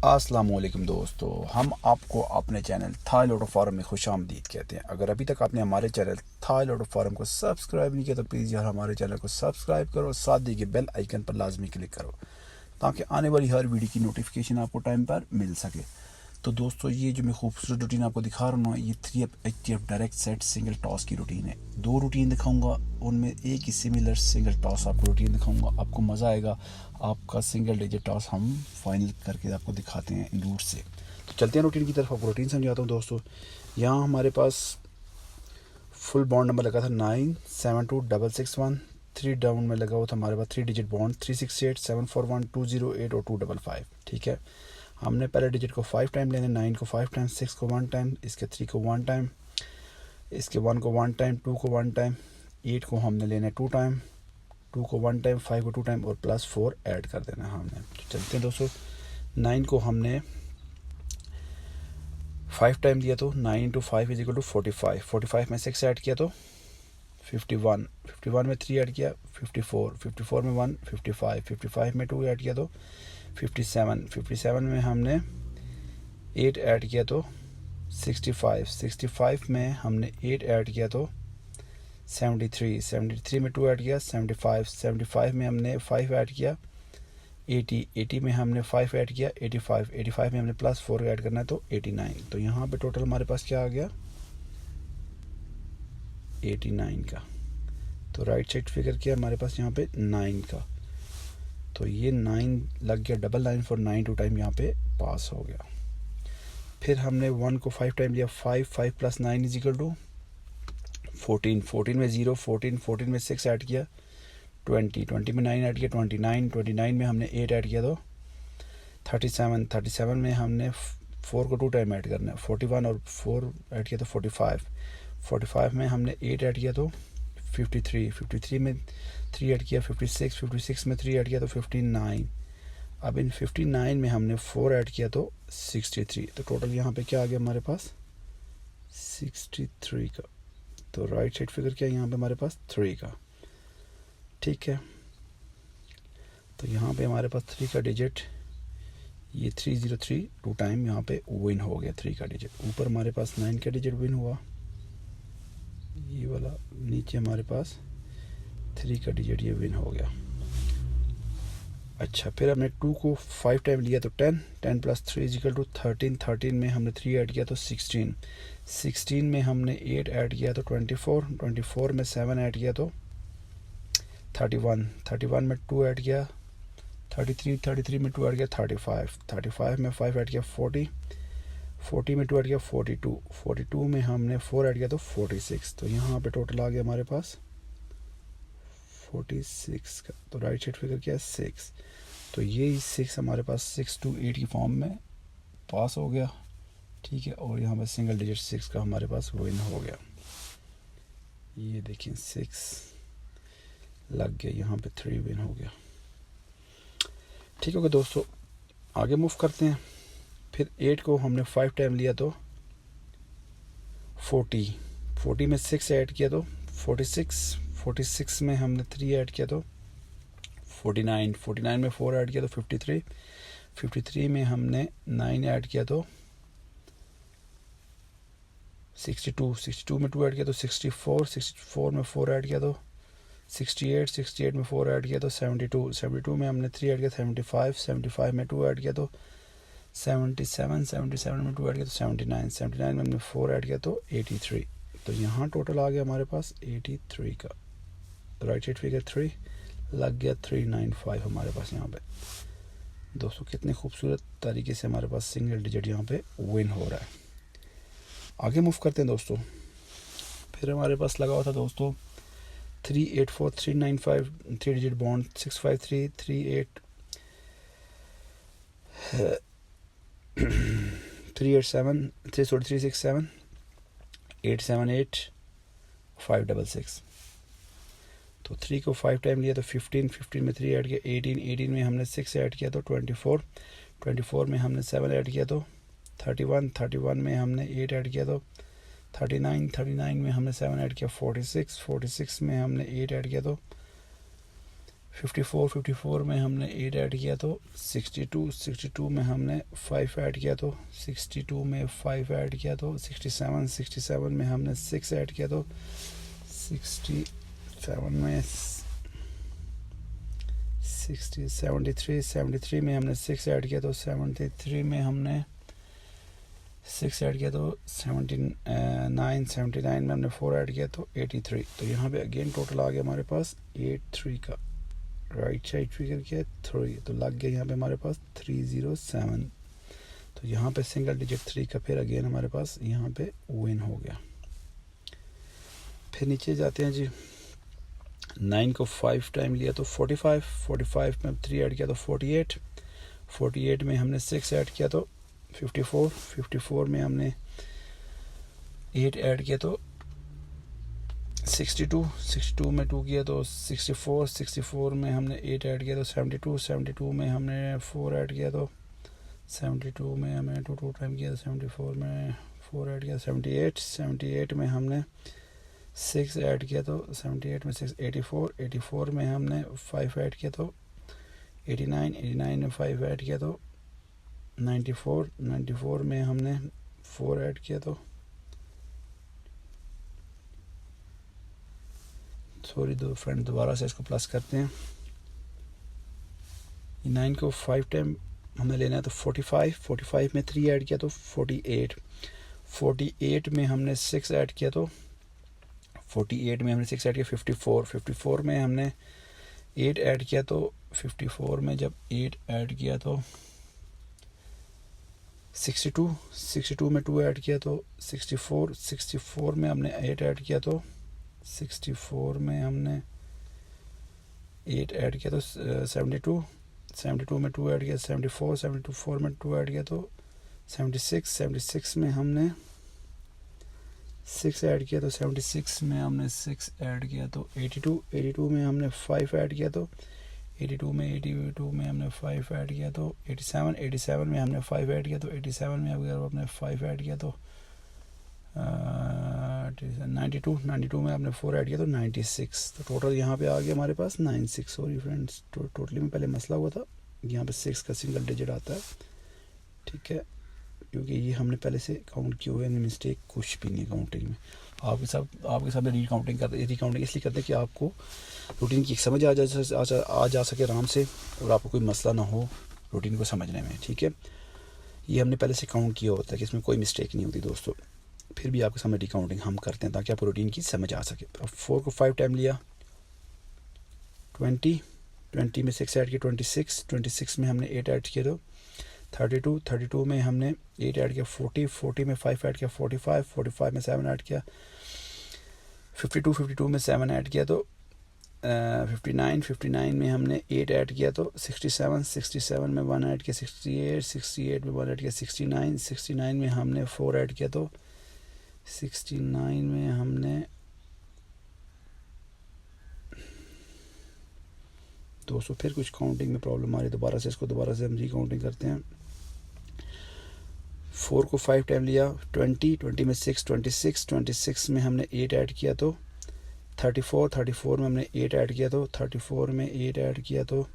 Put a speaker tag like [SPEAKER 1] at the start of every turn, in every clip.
[SPEAKER 1] अस्सलामुअलैकुम दोस्तों, हम आपको अपने चैनल थाई लूडो फार्म में खुशामदीद कहते हैं। अगर अभी तक आपने हमारे चैनल थाई लूडो फार्म को सब्सक्राइब नहीं किया तो प्लीज़ यार हमारे चैनल को सब्सक्राइब करो और साथ देखिए बेल आइकन पर लाजमी क्लिक करो ताकि आने वाली हर वीडियो की नोटिफिकेशन आपको टाइम पर मिल सके। तो दोस्तों, ये जो मैं खूबसूरत रूटीन आपको दिखा रहा हूँ, ये 3 डायरेक्ट सेट सिंगल टॉस की रूटीन है। 2 रूटीन दिखाऊंगा, उनमें एक ही सिमिलर सिंगल टॉस आपको रूटीन दिखाऊंगा। आपको मज़ा आएगा। आपका सिंगल डिजिट टॉस हम फाइनल करके आपको दिखाते हैं इन रूट से। तो चलते हैं रूटीन की तरफ, आपको रूटीन समझाता हूँ दोस्तों। यहाँ हमारे पास फुल बॉन्ड नंबर लगा था 972661। 3 डाउन में लगा हुआ था हमारे पास 3 डिजिट बॉन्ड 3687 741 208 और 255। ठीक है, हमने पहले डिजिट को 5 टाइम लेने, 9 को 5 टाइम, 6 को 1 टाइम, इसके 3 को 1 टाइम, इसके 1 को 1 टाइम, 2 को 1 टाइम, 8 को हमने लेना 2 टाइम, 2 को 1 टाइम, 5 को 2 टाइम और +4 ऐड कर देना हमने। तो चलते हैं दोस्तों, 9 को हमने 5 टाइम दिया तो 9 × 5 = 45। 45 में 6 ऐड किया तो 51, 51 में 3 ऐड किया 54, 54 में 1 55, 55 में 2 ऐड किया तो 57, 57 में हमने 8 ऐड किया तो 65, 65 में हमने 8 ऐड किया तो 73, 73 में 2 ऐड किया 75, 75 में हमने 5 ऐड किया 80, 80 में हमने 5 ऐड किया 85, 85 में हमने +4 ऐड करना है तो 89। तो यहाँ पे टोटल हमारे पास क्या आ गया 89 का। तो राइट साइड फिगर किया हमारे पास यहाँ पे 9 का। तो ये 9 लग गया, डबल 9 for 9 2 टाइम यहाँ पे पास हो गया। फिर हमने 1 को 5 टाइम लिया 5, 5 + 9 = 14, 14 में 0, 14, 14 में 6 ऐड किया 20, 20 में 9 ऐड किया 29, 29 में हमने 8 ऐड किया तो 37, 37 में हमने 4 को 2 टाइम ऐड करना है 41 और 4 ऐड किया तो 45, 45 में हमने 8 ऐड किया तो 53, 53 में 3 ऐड किया 56, 56 में 3 ऐड किया तो 59। अब इन 59 में हमने 4 ऐड किया तो 63। तो टोटल यहाँ पे क्या आ गया हमारे पास 63 का। तो राइट साइड फिगर क्या है यहाँ पे हमारे पास 3 का। ठीक है, तो यहाँ पे हमारे पास 3 का डिजिट ये 303 2 टाइम यहाँ पे विन हो गया 3 का डिजिट। ऊपर हमारे पास 9 का डिजिट विन हुआ ये वाला, नीचे हमारे पास 3 का डिजिट ये विन हो गया। अच्छा, फिर हमने 2 को 5 टाइम लिया तो 10, 10 + 3 = 13, 13 में हमने 3 ऐड किया तो 16, 16 में हमने 8 ऐड किया तो 24, 24 में 7 ऐड किया तो 31, 31 में 2 ऐड किया 33, 33 में 2 ऐड किया 35, 35 में 5 ऐड किया 40, 40 में 2 ऐड किया 42, 42 में हमने 4 ऐड किया तो 46। तो यहाँ पे टोटल आ गया हमारे पास 46 का। तो राइट साइड फिगर क्या है 6। तो ये 6 हमारे पास 6 to 8 की फॉर्म में पास हो गया। ठीक है, और यहाँ पर सिंगल डिजिट 6 का हमारे पास विन हो गया। ये देखिए 6 लग गया, यहाँ पे 3 विन हो गया। ठीक है दोस्तों, आगे मूव करते हैं। फिर 8 को हमने 5 टाइम लिया तो 40, 40 में 6 ऐड किया तो 46, 46 में हमने 3 ऐड किया तो 49, 49 में 4 ऐड किया तो 53, 53 में हमने 9 ऐड किया तो 62, 62 में 2 ऐड किया तो 64, 64 में 4 ऐड किया तो 68, 68 में 4 ऐड किया तो 72, 72 में हमने 3 ऐड किया 75, 75 में 2 ऐड किया तो 77, 77 में 2 ऐड किया तो 79, 79 में हमने 4 ऐड किया तो 83। तो यहाँ टोटल आ गया हमारे पास 83 का। राइट साइड फिगर 3 लग गया 395 हमारे पास यहाँ पे। दोस्तों, कितने खूबसूरत तरीके से हमारे पास सिंगल डिजिट यहाँ पे विन हो रहा है। आगे मूव करते हैं दोस्तों। फिर हमारे पास लगा हुआ था दोस्तों 384 395 3 डिजिट बॉन्ड 653 38 387 367 878 566। तो 3 को 5 टाइम लिया तो 15, 15 में 3 ऐड किया 18, 18 में हमने 6 ऐड किया तो 24, 24 में हमने 7 ऐड किया तो 31, 31 में हमने 8 ऐड किया तो 39, 39 में हमने 7 ऐड किया 46, 46 में हमने 8 ऐड किया तो 54 में हमने 8 ऐड किया तो 62 में हमने 5 ऐड किया तो 62 में 5 ऐड किया तो 67 में हमने 6 ऐड किया तो 67 में 73 में हमने 6 ऐड किया तो 73 में हमने 6 ऐड किया तो 79 में हमने 4 ऐड किया तो 83। तो यहाँ पे अगेन टोटल आ गया हमारे पास 83 का, राइट साइड फिगर किया 3, तो लग गया यहाँ पे हमारे पास 307। तो यहाँ पे सिंगल डिजिट 3 का फिर अगेन हमारे पास यहाँ पे विन हो गया। फिर नीचे जाते हैं जी। 9 को 5 टाइम लिया तो 45 में 3 ऐड किया तो 48 में हमने 6 ऐड किया तो 54 में हमने 8 ऐड किया तो 62 में 2 किया तो 64 में हमने 8 ऐड किया तो 72 में हमने 4 ऐड किया तो 72 में हमने 2 टाइम किया तो 74 में 4 ऐड किया 78 में हमने 6 ऐड किया तो 78 में 6 84 में हमने 5 ऐड किया तो 89 में 5 ऐड किया तो 94 में हमने 4 ऐड किया तो दोबारा से इसको प्लस करते हैं। 9 को 5 टाइम हमें लेना है तो 45 में 3 ऐड किया तो 48 में हमने 6 ऐड किया तो 48 में हमने 6 ऐड किया 54 में हमने 8 ऐड किया तो 54 में जब 8 ऐड किया तो 62 में 2 ऐड किया तो 64 में हमने 8 ऐड किया तो 64 में हमने 8 ऐड किया तो 72 में 2 ऐड किया 74 में 2 ऐड किया तो 76 में हमने 6 ऐड किया तो 76 में हमने 6 ऐड किया तो 82 में हमने 5 ऐड किया तो 82 में हमने 5 ऐड किया तो 87 में हमने 5 ऐड किया तो 87 में अगर आपने 5 ऐड किया तो 92 में आपने 4 ऐड किया तो 96। तो टोटल यहाँ पे आ गया हमारे पास 96। सॉरी फ्रेंड्स, टोटली में पहले मसला हुआ था, यहाँ पे 6 का सिंगल डिजिट आता है, ठीक है, क्योंकि ये हमने पहले से काउंट किए हुए, मिस्टेक कुछ भी नहीं काउंटिंग में। आपके साथ रिकाउंटिंग इसलिए करते हैं कि आपको रूटीन की समझ आ जा सके आराम से और आपको कोई मसला ना हो रूटीन को समझने में, ठीक है। ये हमने पहले से काउंट किया होता है कि इसमें कोई मिस्टेक नहीं होती दोस्तों, फिर भी आपके सामने रिकाउंटिंग हम करते हैं ताकि आपको रूटीन की समझ आ सके। अब 4 को 5 टाइम लिया 20 में 6 ऐड किया 26 में हमने 8 ऐड किया तो 32 में हमने 8 ऐड किया 40 में 5 ऐड किया 45 में 7 ऐड किया 52 में 7 ऐड किया तो 59 में हमने 8 ऐड किया तो 67 में 1 ऐड किया 68 में 1 ऐड किया 69 में हमने 4 ऐड किया तो 69 में हमने दोस्तों फिर कुछ काउंटिंग में प्रॉब्लम आ रही है, दोबारा से हम रिकाउंटिंग करते हैं। 4 को 5 टाइम लिया 20 में 6 26 में हमने 8 ऐड किया तो 34 में हमने 8 ऐड किया तो 34 में 8 ऐड किया तो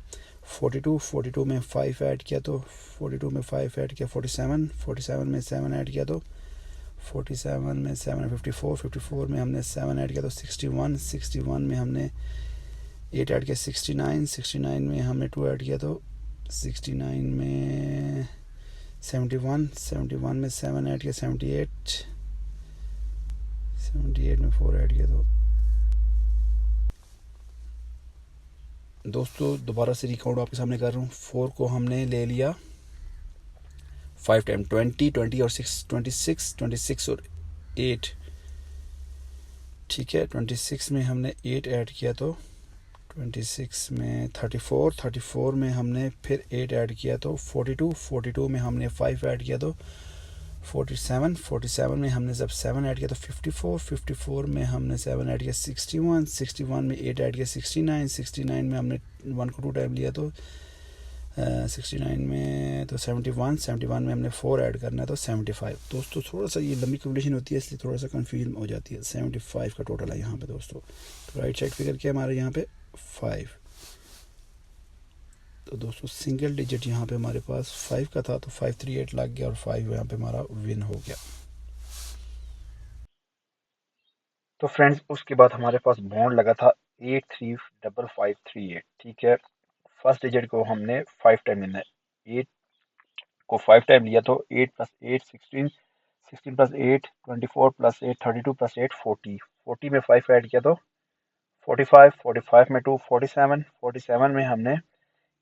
[SPEAKER 1] 42 में 5 ऐड किया तो 42 में 5 ऐड किया 47 में 7 ऐड किया तो 47 में 7 54 में हमने 7 ऐड किया तो 61 में हमने 8 ऐड किया 69 में हमने 2 ऐड किया तो 69 में 71 में 7 ऐड किया 78 में 4 ऐड किया तो दोस्तों दोबारा से रिकाउंट आपके सामने कर रहा हूँ। 4 को हमने ले लिया 5 टाइम 20 और 6 26 और 8, ठीक है। 26 में हमने 8 ऐड किया तो 26 में 34 में हमने फिर 8 ऐड किया तो 42 में हमने 5 ऐड किया तो 47 में हमने जब 7 ऐड किया तो 54 में हमने 7 ऐड किया 61 में 8 ऐड किया 69 में हमने 1 को 2 टाइम लिया तो 69 में तो 71 में हमने 4 ऐड करना है तो 75। दोस्तों थोड़ा सा ये लंबी कैलकुलेशन होती है इसलिए थोड़ा सा कंफ्यूजन हो जाती है। 75 का टोटल है यहाँ पे दोस्तों। तो राइट साइड फिगर किया हमारे यहाँ पे 5, तो दोस्तों सिंगल डिजिट यहाँ पे हमारे पास 5 का था, तो 538 लग गया और 5 यहाँ पे हमारा विन हो गया। तो फ्रेंड्स उसके बाद हमारे पास बॉन्ड लगा था 835538। ठीक है, फर्स्ट डिजिट को हमने 5 टाइम लेना है। 8 को 5 टाइम लिया तो 8 प्लस 8 16, 16 प्लस 8 24 प्लस 8 32 प्लस 8 40, 40 में 5 ऐड किया तो 45, 45 में 2 47, 47 में हमने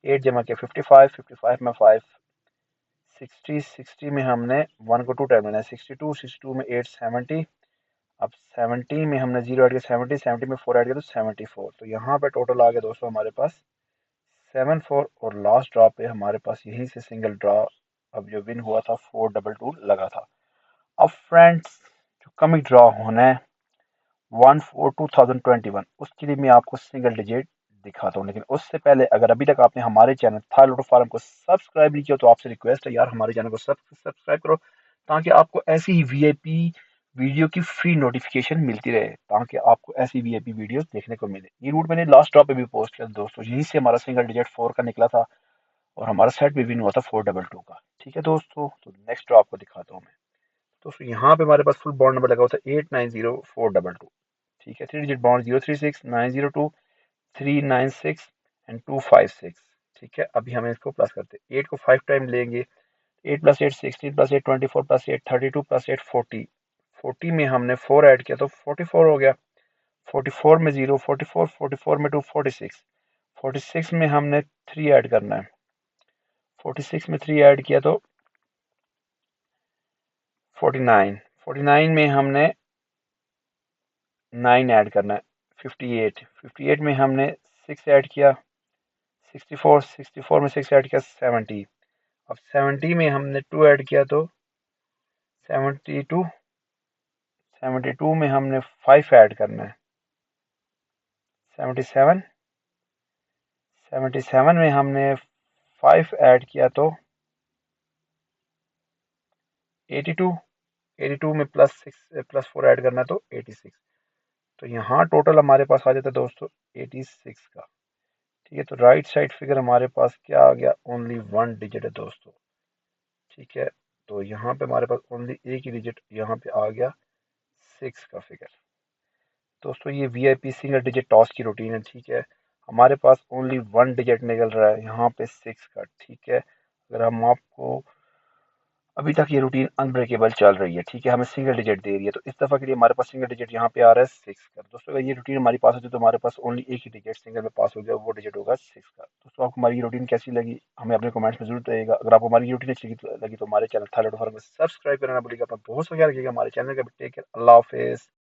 [SPEAKER 1] 8 जमा किया 55, 55 में 5 60, 60 में हमने 1 को 2 टाइम लेना है 62, 62 में 8 70। अब 70 में हमने 0 ऐड किया 70, 70 में 4 ऐड किया तो 74। तो यहाँ पे टोटल आ गया दोस्तों हमारे पास 74 और लास्ट ड्रॉ पे हमारे पास यहीं से सिंगल ड्रॉ अब जो विन हुआ था 422 लगा था। अब फ्रेंड्स जो कमिंग ड्रॉ होना है 1/4/2021 उसके लिए मैं आपको सिंगल डिजिट दिखाता हूँ, लेकिन उससे पहले अगर अभी तक आपने हमारे चैनल था लूडो फार्म को सब्सक्राइब नहीं किया तो आपसे रिक्वेस्ट है यार हमारे चैनल को सब्सक्राइब करो, ताकि आपको ऐसी ही वीआईपी वीडियो की फ्री नोटिफिकेशन मिलती रहे, ताकि आपको ऐसी वीआईपी वीडियोस देखने को मिले। ये रूट मैंने लास्ट ड्रॉप पे भी पोस्ट किया दोस्तों, यहीं से हमारा सिंगल डिजिट 4 का निकला था और हमारा सेट भी विन हुआ था 422 का। ठीक है दोस्तों, तो नेक्स्ट ड्रॉप को दिखाता हूँ मैं। दोस्तों यहाँ पे हमारे पास फुल बॉन्ड नंबर लगा हुआ था 890422। ठीक है, 3 डिजिट बॉन्ड 036 902 396 एंड 256। ठीक है, अभी हमें इसको प्लस करते हैं, 8 को 5 टाइम लेंगे। 8 प्लस 8 16 प्लस 8 24 प्लस 8 32 प्लस 8 40, 40 में हमने 4 ऐड किया तो 44 हो गया। 44 में 0 44, 44 में 2 46, 46 में हमने 3 ऐड करना है। 46 में 3 ऐड किया तो 49, 49 में हमने 9 ऐड करना है। 58, 58 में हमने 6 ऐड किया। 64, 64 में 6 ऐड किया 70। अब 70 में हमने 2 ऐड किया तो 72, 72 में हमने 5 ऐड करना है। 77, 77 में हमने 5 ऐड किया तो 82, 82 में प्लस 4 ऐड करना है तो 86। तो यहाँ टोटल हमारे पास आ जाता है दोस्तों 86 का। ठीक है, तो राइट साइड फिगर हमारे पास क्या आ गया, ओनली 1 डिजिट है दोस्तों। ठीक है, तो यहाँ पे हमारे पास ओनली एक ही डिजिट यहाँ पे आ गया 6 का फिगर। दोस्तों ये वीआईपी सिंगल डिजिट टॉस की रूटीन है। ठीक है, हमारे पास ओनली 1 डिजिट निकल रहा है यहाँ पे 6 का। ठीक है, अगर हम आपको अभी तक ये रूटीन अनब्रेकेबल चल रही है। ठीक है, हमें सिंगल डिजिट दे रही है, तो इस दफ़ा के लिए हमारे पास सिंगल डिजिट यहाँ पे आ रहा है 6 का। दोस्तों अगर ये रूटीन हमारी पास होती तो हमारे पास ओनली एक ही डिजिट सिंगल में पास हो गया, वो डिजिट होगा 6 का। दोस्तों आपको हमारी ये रूटीन कैसी लगी हमें अपने कमेंट्स में जरूर बताइएगा। अगर आपको हमारी रूटीन अच्छी लगी तो हमारे चैनल था लूडो फार्म को सब्सक्राइब करना ना भूलिएगा। अपना बहुत सा ख्याल रखिएगा, हमारे चैनल का भी टेक केयर, अल्लाह हाफिज़।